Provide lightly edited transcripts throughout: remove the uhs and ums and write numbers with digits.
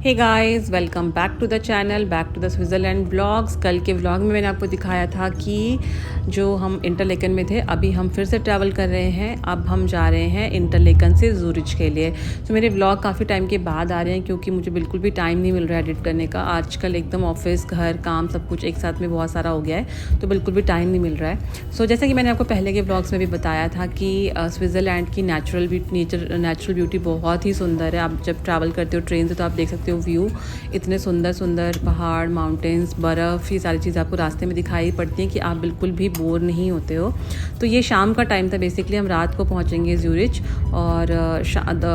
Hey guys, welcome back to the channel, back to the Switzerland blogs. कल के vlog में मैंने आपको दिखाया था कि जो हम इंटरलेकन में थे, अभी हम फिर से ट्रैवल कर रहे हैं। अब हम जा रहे हैं इंटरलेकन से ज़ूरिच के लिए। तो मेरे व्लॉग काफ़ी टाइम के बाद आ रहे हैं क्योंकि मुझे बिल्कुल भी टाइम नहीं मिल रहा है एडिट करने का। आजकल एकदम ऑफिस, घर, काम सब कुछ एक साथ में बहुत सारा हो गया है, तो बिल्कुल भी टाइम नहीं मिल रहा है। सो जैसा कि मैंने आपको पहले के व्लॉग्स में भी बताया था कि स्विट्ज़रलैंड की नेचुरल ब्यूटी बहुत ही सुंदर है। आप जब ट्रैवल करते हो ट्रेन से तो आप देख सकते हो व्यू, इतने सुंदर सुंदर पहाड़, माउंटेन्स, बर्फ़, ये सारी चीज़ें आपको रास्ते में दिखाई पड़ती हैं कि आप बिल्कुल भी बोर नहीं होते हो। तो ये शाम का टाइम था, बेसिकली हम रात को पहुंचेंगे ज़ूरिच। और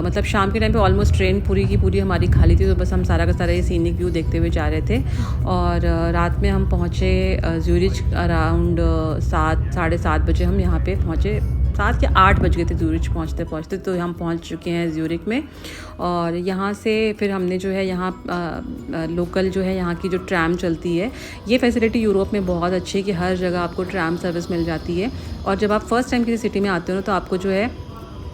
मतलब शाम के टाइम पे ऑलमोस्ट ट्रेन पूरी की पूरी हमारी खाली थी, तो बस हम सारा का सारा ये सीनिक व्यू देखते हुए जा रहे थे। और रात में हम पहुँचे ज़ूरिच अराउंड 7-7:30 बजे हम यहाँ पे पहुँचे। 7 या 8 बज गए थे ज़ूरिच पहुँचते पहुँचते, तो हम पहुँच चुके हैं ज़्यूरिख में। और यहाँ से फिर हमने जो है यहाँ लोकल जो है यहाँ की जो ट्रैम चलती है, ये फैसिलिटी यूरोप में बहुत अच्छी है कि हर जगह आपको ट्रैम सर्विस मिल जाती है। और जब आप फर्स्ट टाइम किसी सिटी में आते हो ना, तो आपको जो है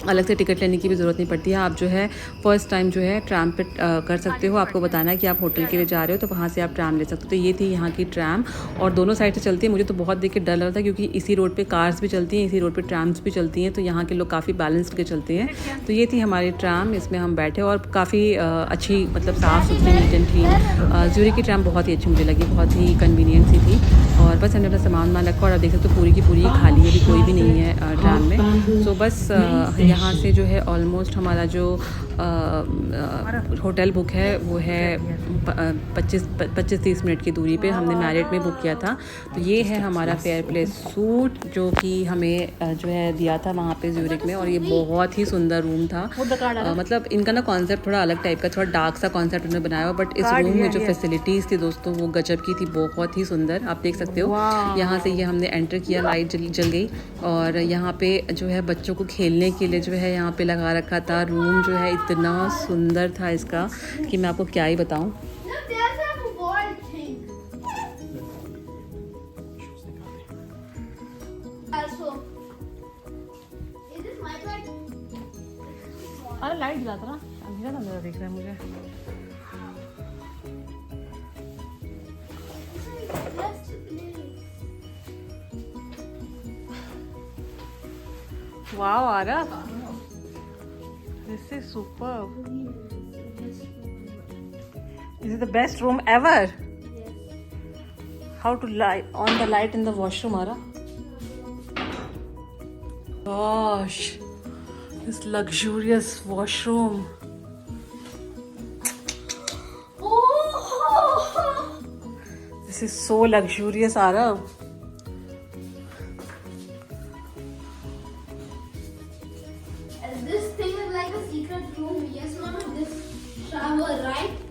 अलग से टिकट लेने की भी ज़रूरत नहीं पड़ती है। आप जो है फ़र्स्ट टाइम जो है ट्रैम पे कर सकते हो। आपको बताना है कि आप होटल के लिए जा रहे हो, तो वहाँ से आप ट्रैम ले सकते हो। तो ये थी यहाँ की ट्रैम, और दोनों साइड से चलती है। मुझे तो बहुत देख के डर लग रहा था क्योंकि इसी रोड पे कार्स भी चलती हैं, इसी रोड पे ट्रैम्स भी चलती हैं, तो यहाँ के लोग काफ़ी बैलेंस के चलते हैं। तो ये थी हमारी ट्रैम, इसमें हम बैठे और काफ़ी अच्छी, मतलब साफ़ सुथरी, नीट एंड क्लीन। ज़्यूरिख की ट्रैम बहुत ही अच्छी मुझे लगी, बहुत ही कन्वीनियंट सी थी। और बस हमने अपना सामान रखा और आप देख सकते हो पूरी की पूरी खाली है, अभी कोई भी नहीं है ट्रैम में। सो बस यहाँ से जो है ऑलमोस्ट हमारा जो होटल बुक है वो है 25-30 मिनट की दूरी पे। हमने मैरिट में बुक किया था। तो ये है हमारा फेयर प्लेस सूट जो कि हमें जो है दिया था वहाँ पे ज़्यूरिख में, और ये बहुत ही सुंदर रूम था। मतलब इनका ना कॉन्सेप्ट थोड़ा अलग टाइप का, थोड़ा डार्क सा कॉन्सेप्ट उन्होंने बनाया हुआ, बट इस रूम में जो फैसिलिटीज़ थी दोस्तों वो गजब की थी, बहुत ही सुंदर। आप देख सकते हो यहाँ से ये हमने एंटर किया, लाइट जल गई, और यहाँ पे जो है बच्चों को खेलने के लिए जो है यहाँ पे लगा रखा था। रूम जो है इतना सुंदर था इसका कि मैं आपको क्या ही बताऊं। अरे लाइट जलाता ना, अंधेरा अंधेरा दिख रहा है मुझे। वाओ आरा, this is superb. This is the best room ever. How to on the light in the washroom, Ara? Gosh, this luxurious washroom. This is so luxurious, Ara. This thing is like a secret room. Yes, mama. This shower, right?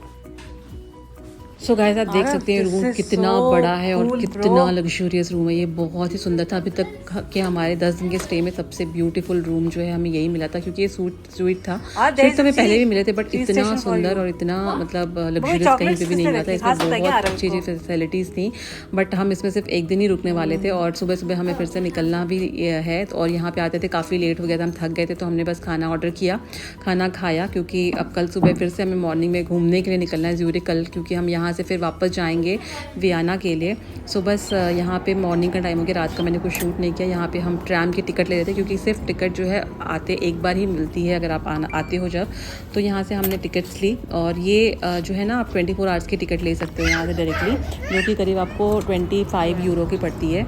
So guys, आप देख सकते हैं room कितना बड़ा है और कितना luxurious room है। ये बहुत ही सुंदर था। अभी तक के हमारे 10 दिन के स्टे में सबसे ब्यूटीफुल रूम जो है हमें यही मिला था, क्योंकि ये स्वीट था। स्वीट तो हमें पहले भी मिले थे, बट इतना सुंदर और इतना मतलब लग्जूरियस कहीं पे भी नहीं मिला था। इसमें बहुत अच्छी अच्छी फैसिलिटीज़ थी, बट हम इसमें सिर्फ एक दिन ही रुकने वाले थे और सुबह सुबह हमें फिर से निकलना भी है। और यहाँ पे आते थे काफ़ी लेट हो गया था, हम थक गए थे, तो हमने बस खाना ऑर्डर किया, खाना खाया, क्योंकि अब कल सुबह फिर से हमें मॉर्निंग में घूमने के लिए निकलना है ज़्यूरिख कल, क्योंकि हम यहाँ से फिर वापस जाएंगे वियना के लिए। सो बस यहाँ पे मॉर्निंग का टाइम हो गया, रात का मैंने कुछ शूट नहीं किया। यहाँ पे हम ट्रैम की टिकट ले रहे थे, क्योंकि सिर्फ टिकट जो है आते एक बार ही मिलती है अगर आप आते हो जब। तो यहाँ से हमने टिकट्स ली, और ये जो है ना आप 24 आवर्स की टिकट ले सकते हो यहाँ से डायरेक्टली, जो कि करीब आपको 25 यूरो की पड़ती है।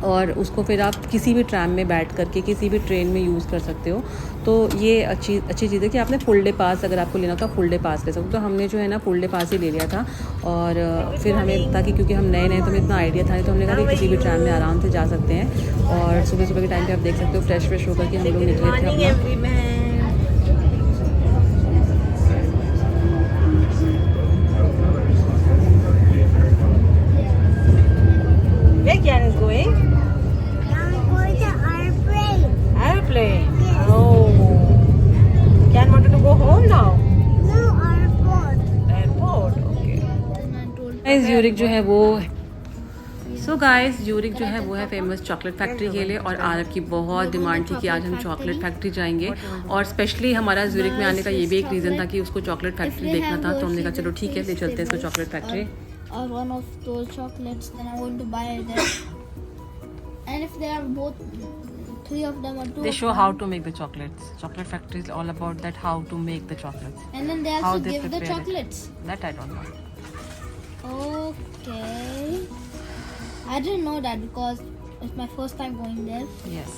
और उसको फिर आप किसी भी ट्रैम में बैठ करके किसी भी ट्रेन में यूज़ कर सकते हो। तो ये अच्छी चीज़ है कि आपने फुल डे पास अगर आपको लेना था फुल डे पास ले सकते हो। तो हमने जो है ना फुल डे पास ही ले लिया था। और फिर हमें, ताकि क्योंकि हम नए तो हमें इतना आइडिया था नहीं, तो हमने कहा कि किसी भी ट्रैम में आराम से जा सकते हैं। और सुबह सुबह के टाइम पे आप देख सकते हो फ्रेश होकर के हम लोग निकले थे। ज़्यूरिख जो है वो सो गाइस, यूरिक जो है वो है फेमस चॉकलेट फैक्ट्री के लिए, और आरब की बहुत डिमांड थी कि आज हम चॉकलेट फैक्ट्री जाएंगे, और स्पेशली हमारा यूरिक में आने का ये भी एक रीज़न था कि उसको चॉकलेट फैक्ट्री देखना था, तो हमने कहा चलो ठीक है ले चलते हैं इसको chocolate factory. or one of those chocolates, then I want to buy them. And if they are both, 3 of them or 2 They of show them, how to make the chocolates. Chocolate factory is all about that, how to make the chocolates. and then they How also they give the prepare it. chocolates. That I don't know. Okay. I didn't know that because it's my first time going there. Yes.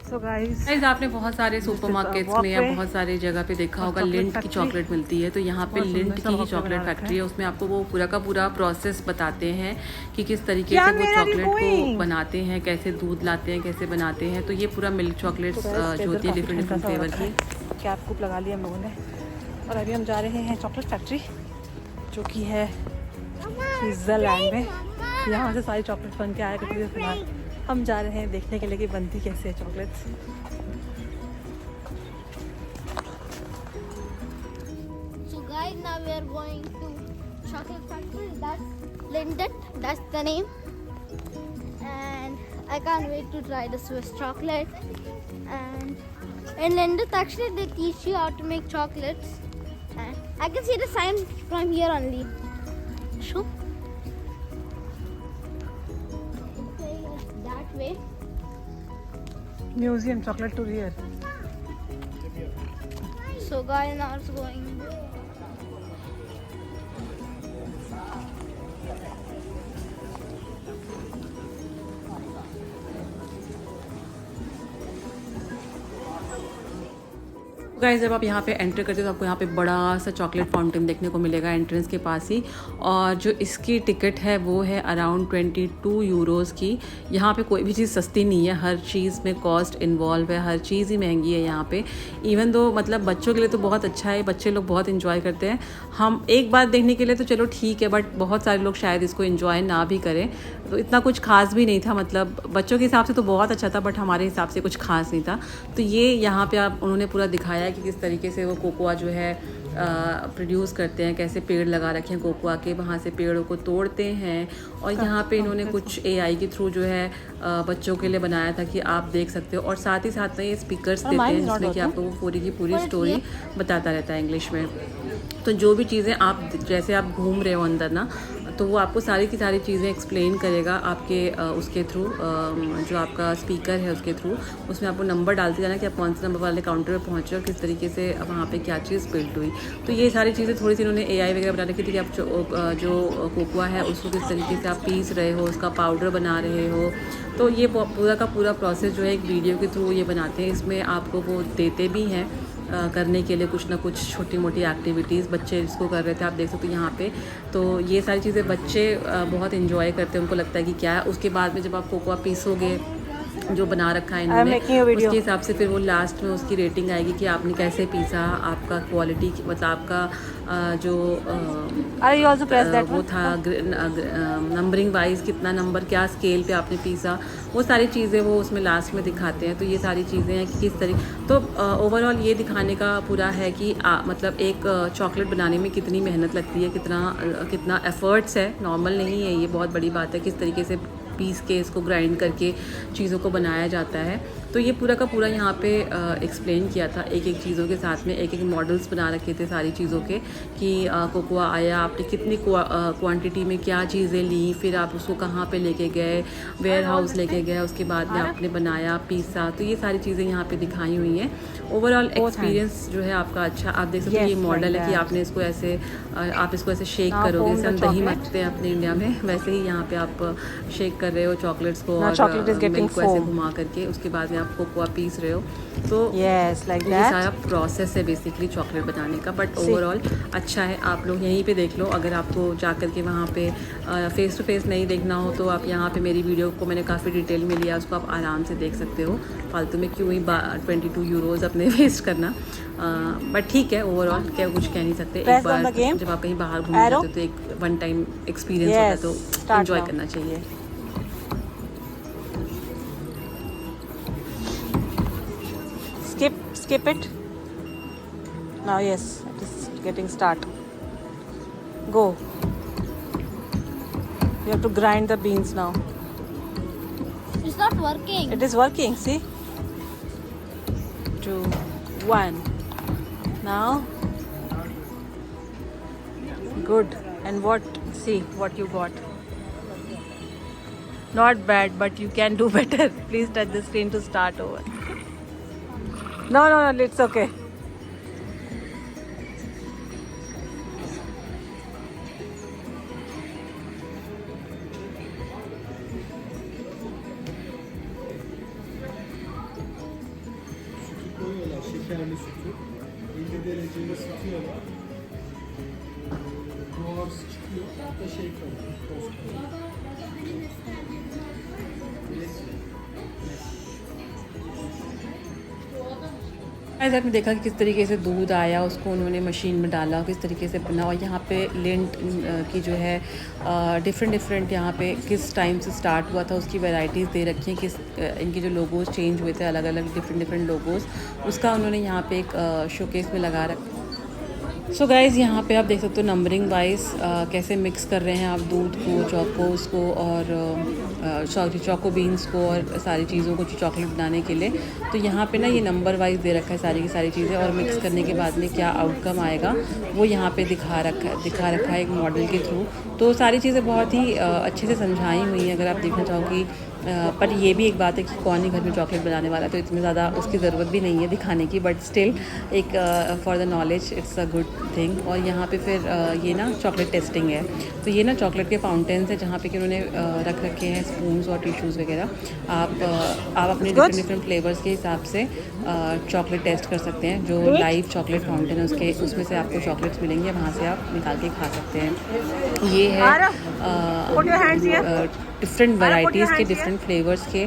So guys, आपने बहुत सारे supermarkets में या बहुत सारे जगह पे देखा होगा लिंट की चॉकलेट मिलती है, तो यहाँ पे लिंट की ही चॉकलेट फैक्ट्री है। उसमें आपको वो पूरा का पूरा प्रोसेस बताते हैं कि किस तरीके से वो चॉकलेट को बनाते हैं, कैसे दूध लाते हैं, कैसे बनाते हैं। तो ये पूरा मिल्क चॉकलेट्स जो होती है डिफरेंट डिफरेंट फ्लेवर की। कैप कूप लगा लिया हम लोगों ने, और अभी हम जा रहे हैं चॉकलेट फैक्ट्री जो कि है स्विट्जरलैंड में। यहाँ से सारी चॉकलेट बन के आया करती है, फिलहाल हम जा रहे हैं देखने के लिए कि बनती कैसे है chocolates. So guys, now we are going to chocolate factory. That's Lindt. That's the name. And I can't wait to try the Swiss chocolate. And in Lindt, actually, they teach you how to make chocolates. And I can see the sign from here only. Sure. That way. Museum chocolate to here. So guys, now it's going. Guys, जब आप यहाँ पे enter करते हो तो आपको यहाँ पे बड़ा सा चॉकलेट फाउंटेन देखने को मिलेगा एंट्रेंस के पास ही, और जो इसकी टिकट है वो है अराउंड 22 यूरोज़ की। यहाँ पे कोई भी चीज़ सस्ती नहीं है, हर चीज़ में कॉस्ट इन्वॉल्व है, हर चीज़ ही महंगी है यहाँ पे। इवन दो मतलब बच्चों के लिए तो बहुत अच्छा है, बच्चे लोग बहुत इन्जॉय करते हैं। हम एक बार देखने के लिए तो चलो ठीक है, बट बहुत सारे लोग शायद इसको इन्जॉय ना भी करें, तो इतना कुछ खास भी नहीं था। मतलब बच्चों के हिसाब से तो बहुत अच्छा था, बट हमारे हिसाब से कुछ खास नहीं था। तो ये यहाँ पे आप उन्होंने पूरा दिखाया कि किस तरीके से वो कोकोआ जो है प्रोड्यूस करते हैं, कैसे पेड़ लगा रखे हैं कोकोआ के, वहाँ से पेड़ों को तोड़ते हैं। और यहाँ पे इन्होंने कुछ AI के थ्रू जो है बच्चों के लिए बनाया था कि आप देख सकते हो, और साथ ही साथ में ये स्पीकर्स देते हैं जिसमें कि आपको वो पूरी की पूरी स्टोरी बताता रहता है इंग्लिश में। तो जो भी चीज़ें आप जैसे आप घूम रहे हो अंदर ना, तो वो आपको सारी की सारी चीज़ें एक्सप्लेन करेगा आपके उसके थ्रू, जो आपका स्पीकर है उसके थ्रू। उसमें आपको नंबर डालते जाना कि आप कौन से नंबर वाले काउंटर पे पहुँचे और किस तरीके से वहाँ पे क्या चीज़ बिल्ड हुई। तो ये सारी चीज़ें थोड़ी सी इन्होंने AI वगैरह बना रखी थी कि आप जो कोकोआ है उसको किस तरीके से आप पीस रहे हो, उसका पाउडर बना रहे हो। तो ये पूरा का पूरा प्रोसेस जो है एक वीडियो के थ्रू ये बनाते हैं। इसमें आपको वो देते भी हैं करने के लिए कुछ ना कुछ छोटी मोटी एक्टिविटीज़। बच्चे इसको कर रहे थे, आप देख सकते हो यहाँ पे। तो ये सारी चीज़ें बच्चे बहुत इन्जॉय करते हैं, उनको लगता है कि क्या है। उसके बाद में जब आप कोकोआ पीसोगे जो बना रखा है इन्होंने, उसके हिसाब से फिर वो लास्ट में उसकी रेटिंग आएगी कि आपने कैसे पीसा, आपका क्वालिटी मतलब आपका जो वो था नंबरिंग वाइज कितना नंबर, क्या स्केल पे आपने पीसा, वो सारी चीज़ें वो उसमें लास्ट में दिखाते हैं। तो ये सारी चीज़ें हैं कि किस तरीके, तो ओवरऑल ये दिखाने का पूरा है कि मतलब एक चॉकलेट बनाने में कितनी मेहनत लगती है, कितना एफर्ट्स है, नॉर्मल नहीं है ये, बहुत बड़ी बात है किस तरीके से पीस के इसको ग्राइंड करके चीज़ों को बनाया जाता है। तो ये पूरा का पूरा यहाँ पे एक्सप्लेन किया था एक एक चीज़ों के साथ में, एक एक मॉडल्स बना रखे थे सारी चीज़ों के कि कोकोआ आया, आपने कितनी क्वांटिटी में क्या चीज़ें ली, फिर आप उसको कहाँ पे लेके गए, वेयर हाउस लेके गए, उसके बाद में आपने बनाया, पीसा। तो ये सारी चीज़ें यहाँ पे दिखाई हुई हैं। ओवरऑल एक्सपीरियंस जो है आपका अच्छा, आप देख सकते हो ये मॉडल है कि आपने इसको ऐसे आप इसको ऐसे शेक करोगे, जैसे हम दही मथते हैं अपने इंडिया में, वैसे ही यहाँ पे आप शेक कर रहे हो चॉकलेट्स को और मिल्क को ऐसे घुमा करके, उसके बाद में आप कोकोआ पीस रहे हो। तो ये सारा प्रोसेस है बेसिकली चॉकलेट बनाने का, बट ओवरऑल अच्छा है। आप लोग यहीं पे देख लो, अगर आपको जा कर के वहाँ पे फेस टू फेस नहीं देखना हो तो आप यहाँ पे मेरी वीडियो को मैंने काफ़ी डिटेल में लिया, उसको आप आराम से देख सकते हो, फालतू में क्यों ही 22 यूरोज़ अपने वेस्ट करना। बट ठीक है, ओवरऑल क्या कुछ कह नहीं सकते। एक बार जब आप कहीं बाहर घूमने जाते हो तो एक वन टाइम एक्सपीरियंस होता है, तो एंजॉय करना चाहिए। Skip it. Now yes, it is getting start. Go. You have to grind the beans now. It's not working. It is working, see? 2, 1. Now. Good. And what? See what you got. Not bad, but you can do better. Please touch the screen to start over. No, it's okay. Koyuyorlar şekerli sütü. 50 derecede ısıtıyorlar. Buharsı çıkıyor. Hatta şey kalıyor. Toz kalıyor. ऐसा आपने देखा कि किस तरीके से दूध आया, उसको उन्होंने मशीन में डाला, किस तरीके से बना। और यहाँ पे लिंट की जो है डिफरेंट यहाँ पे किस टाइम से स्टार्ट हुआ था उसकी वैरायटीज़ दे रखी हैं, किस इनके जो लोगोस चेंज हुए थे, अलग अलग डिफरेंट लोगोस, उसका उन्होंने यहाँ पे एक शोकेस में लगा रखा। सो गाइज़ यहाँ पे आप देख सकते हो नंबरिंग वाइज कैसे मिक्स कर रहे हैं आप दूध को, चोकोस को और चोको बीन्स को और सारी चीज़ों को चॉकलेट बनाने के लिए। तो यहाँ पे ना ये नंबर वाइज दे रखा है सारी की सारी चीज़ें, और मिक्स करने के बाद में क्या आउटकम आएगा वो यहाँ पे दिखा रखा है एक मॉडल के थ्रू। तो सारी चीज़ें बहुत ही अच्छे से समझाई हुई हैं। अगर आप देखना चाहोगी पर ये भी एक बात है कि कौन ही घर में चॉकलेट बनाने वाला, तो इतनी ज़्यादा उसकी ज़रूरत भी नहीं है दिखाने की, बट स्टिल एक for the knowledge it's a good thing. और यहाँ पे फिर ये ना चॉकलेट टेस्टिंग है, तो ये ना चॉकलेट के फाउंटेन्स है जहाँ पे कि उन्होंने रख रखे हैं स्पून्स और टिश्यूज़ वगैरह। आप अपने डिफरेंट फ्लेवर्स के हिसाब से चॉकलेट टेस्ट कर सकते हैं। जो लाइव चॉकलेट फाउंटेन है उसमें से आपको चॉकलेट्स मिलेंगे, वहाँ से आप निकाल के खा सकते हैं। ये है डिफरेंट वैराइटीज़ के, डिफरेंट फ्लेवर्स के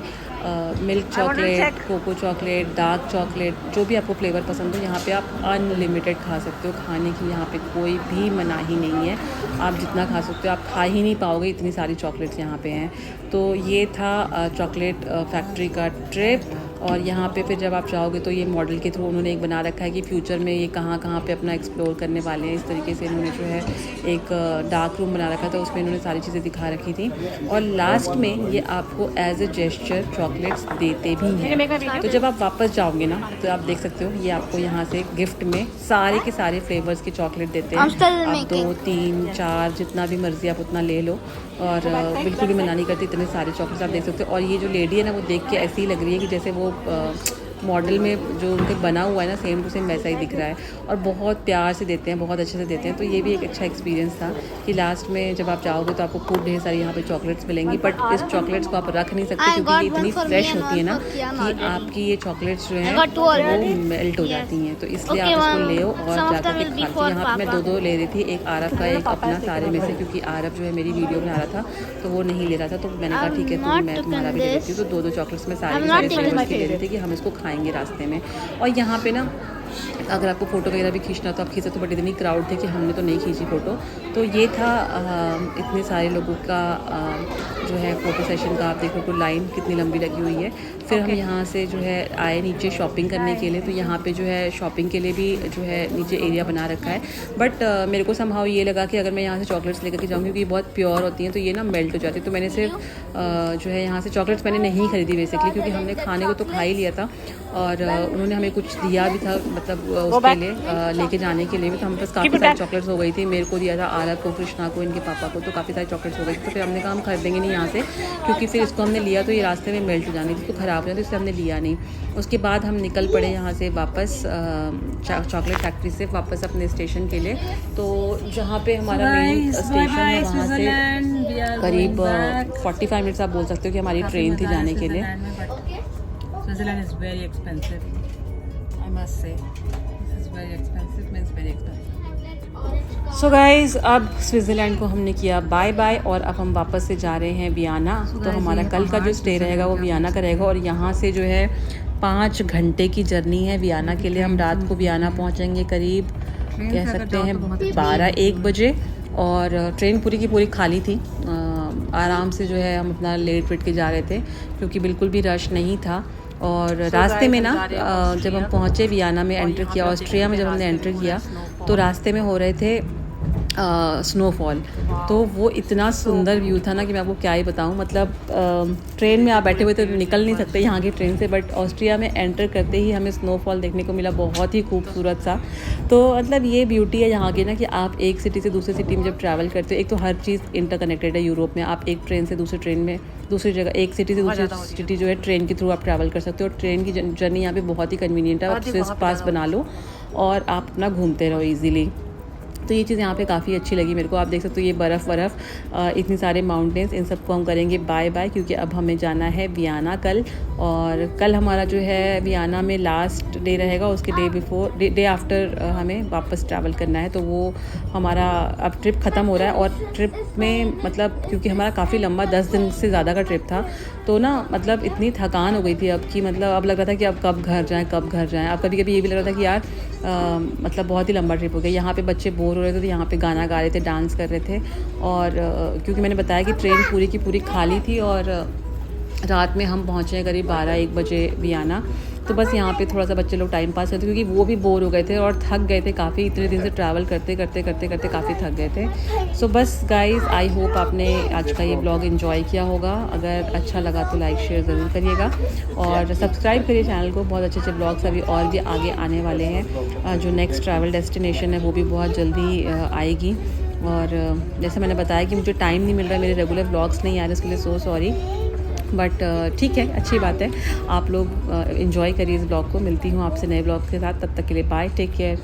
milk chocolate, cocoa chocolate, dark chocolate, जो भी आपको फ्लेवर पसंद हो यहाँ पे आप अनलिमिटेड खा सकते हो। खाने की यहाँ पे कोई भी मनाही नहीं है, आप जितना खा सकते हो। आप खा ही नहीं पाओगे, इतनी सारी चॉकलेट्स यहाँ पे हैं। तो ये था चॉकलेट फैक्ट्री का ट्रिप। और यहाँ पे फिर जब आप चाहोगे तो ये मॉडल के थ्रू उन्होंने एक बना रखा है कि फ्यूचर में ये कहाँ पे अपना एक्सप्लोर करने वाले हैं। इस तरीके से इन्होंने जो है एक डार्क रूम बना रखा था, उसमें इन्होंने सारी चीज़ें दिखा रखी थी। और लास्ट में ये आपको एज ए जेस्चर चॉकलेट्स देते भी हैं। तो जब आप वापस जाओगे ना तो आप देख सकते हो ये आपको यहाँ से गिफ्ट में सारे के सारे फ्लेवर्स के चॉकलेट देते हैं। आप 2, 3, 4 जितना भी मर्जी आप उतना ले लो, और बिल्कुल भी मना नहीं करती, इतने सारे चॉकलेट्स आप देख सकते हो। और ये जो लेडी है ना वो देख के ऐसी ही लग रही है कि जैसे वो मॉडल में जो उनके बना हुआ है ना सेम टू सेम वैसा ही दिख रहा है, और बहुत प्यार से देते हैं, बहुत अच्छे से देते हैं। तो ये भी एक अच्छा एक्सपीरियंस था कि लास्ट में जब आप जाओगे तो आपको खूब ढेर सारी यहाँ पे चॉकलेट्स मिलेंगी, बट इस चॉकलेट्स को आप रख नहीं सकते क्योंकि ये इतनी फ्रेश होती है ना कि आपकी ये चॉकलेट्स जो हैं वो मेल्ट हो जाती हैं। तो इसलिए आप इसको ले और जाकर के खा। यहाँ पर मैं 2 ले रही थी, एक आरब का, एक अपना, सारे में से, क्योंकि आरब जो है मेरी वीडियो बना रहा था तो वो नहीं ले रहा था, तो मैंने कहा ठीक है तो मैं तुम्हारा भी ले लेती हूँ। तो 2 चॉकलेट्स में सारे फ्लेवर्स की ले रही थी कि हम इसको खाएंगे रास्ते में। और यहाँ पे ना अगर आपको फ़ोटो वगैरह भी खींचना तो आप खींच सकते हो, बट इतनी क्राउड थे कि हमने तो नहीं खींची फ़ोटो। तो ये था इतने सारे लोगों का जो है फ़ोटो सेशन का। आप देखो तो लाइन कितनी लंबी लगी हुई है। फिर हम यहाँ से जो है आए नीचे शॉपिंग करने के लिए। तो यहाँ पे जो है शॉपिंग के लिए भी जो है नीचे एरिया बना रखा है, बट मेरे को समहाउ ये लगा कि अगर मैं यहाँ से चॉकलेट्स लेकर के जाऊँगी क्योंकि बहुत प्योर होती हैं तो ये ना मेल्ट हो जाती है। तो मैंने सिर्फ जो है यहाँ से चॉकलेट्स मैंने नहीं खरीदी बेसिकली, क्योंकि हमने खाने को तो खा ही लिया था, और उन्होंने हमें कुछ दिया भी था, मतलब उसके लिए लेके जाने के लिए भी। तो हमारे पास काफ़ी सारी चॉकलेट्स हो गई थी। मेरे को दिया था, आरब को, कृष्णा को, इनके पापा को, तो काफ़ी सारी चॉकलेट्स हो गई थी। तो फिर हमने कहा हम खरीदेंगे नहीं यहाँ से, क्योंकि फिर इसको हमने लिया तो ये रास्ते में मेल्ट हो जानी थी, तो ख़राब हो जाती, इसलिए हमने लिया नहीं। उसके बाद हम निकल पड़े यहाँ से वापस चॉकलेट फैक्ट्री से वापस अपने स्टेशन के लिए। तो जहाँ पे हमारा मेन स्टेशन है वहाँ से करीब 45 मिनट्स आप बोल सकते हो कि हमारी ट्रेन थी जाने के लिए। Switzerland is very expensive, I must say. This is very expensive, means very expensive. So guys अब स्विट्ज़रलैंड को हमने किया बाय बाय, और अब हम वापस से जा रहे हैं वियना। तो हमारा कल का जो स्टे रहेगा वो वियना का रहेगा, और यहाँ से जो है 5 घंटे की जर्नी है वियना के लिए। हम रात को वियना पहुँचेंगे करीब कह सकते हैं 12-1 बजे, और ट्रेन पूरी की पूरी खाली थी। आराम से जो है हम अपना लेट वेट के जा रहे थे क्योंकि बिल्कुल भी रश नहीं था। और रास्ते में ना जब हम पहुँचे वियना में, एंटर किया ऑस्ट्रिया में, जब हमने एंटर किया तो रास्ते में हो रहे थे स्नोफॉल। तो वो इतना सुंदर व्यू था ना कि मैं आपको क्या ही बताऊं। मतलब ट्रेन में आप बैठे हुए तो निकल नहीं सकते यहाँ की ट्रेन से, बट ऑस्ट्रिया में एंटर करते ही हमें स्नोफॉल देखने को मिला, बहुत ही खूबसूरत सा। तो मतलब ये ब्यूटी है यहाँ की ना कि आप एक सिटी से दूसरी सिटी में जब ट्रैवल करते हो, एक तो हर चीज़ इंटरकनेक्टेड है यूरोप में। आप एक ट्रेन से दूसरी ट्रेन में, दूसरी जगह, एक सिटी से दूसरी सिटी जो है ट्रेन के थ्रू आप ट्रैवल कर सकते हो। और ट्रेन की जर्नी यहाँ पे बहुत ही कन्वीनियंट है। आप स्विस पास बना लो और आप अपना घूमते रहो ईजीली। तो ये चीज़ यहाँ पे काफ़ी अच्छी लगी मेरे को। आप देख सकते हो ये बर्फ़ इतनी सारे माउंटेन्स, इन सबको हम करेंगे बाय बाय, क्योंकि अब हमें जाना है वियना कल। और कल हमारा जो है वियना में लास्ट डे रहेगा, उसके डे आफ्टर हमें वापस ट्रैवल करना है। तो वो हमारा अब ट्रिप ख़त्म हो रहा है। और ट्रिप में मतलब क्योंकि हमारा काफ़ी लंबा 10 दिन से ज़्यादा का ट्रिप था, तो ना मतलब इतनी थकान हो गई थी अब कि मतलब अब लग रहा था कि अब कब घर जाएँ। अब कभी कभी ये भी लग रहा था कि यार मतलब बहुत ही लंबा ट्रिप हो गया। यहाँ पे बच्चे बोर हो रहे थे तो यहाँ पे गाना गा रहे थे, डांस कर रहे थे। और क्योंकि मैंने बताया कि ट्रेन पूरी की पूरी खाली थी और रात में हम पहुँचे करीब 12-1 बजे वियना। तो बस यहाँ पे थोड़ा सा बच्चे लोग टाइम पास करते, क्योंकि वो भी बोर हो गए थे और थक गए थे काफ़ी, इतने दिन से ट्रैवल करते करते काफ़ी थक गए थे। सो बस गाइज़, आई होप आपने आज का ये ब्लॉग एंजॉय किया होगा। अगर अच्छा लगा तो लाइक शेयर ज़रूर करिएगा और सब्सक्राइब करिए चैनल को। बहुत अच्छे ब्लॉग्स अभी और भी आगे आने वाले हैं। जो नेक्स्ट ट्रैवल डेस्टिनेशन है वो भी बहुत जल्दी आएगी। और जैसे मैंने बताया कि मुझे टाइम नहीं मिल रहा है, मेरे रेगुलर ब्लॉग्स नहीं आ रहे, इसके लिए सो सॉरी। बट ठीक है, अच्छी बात है। आप लोग इन्जॉय करिए इस ब्लॉग को। मिलती हूँ आपसे नए ब्लॉग के साथ, तब तक के लिए बाय, टेक केयर।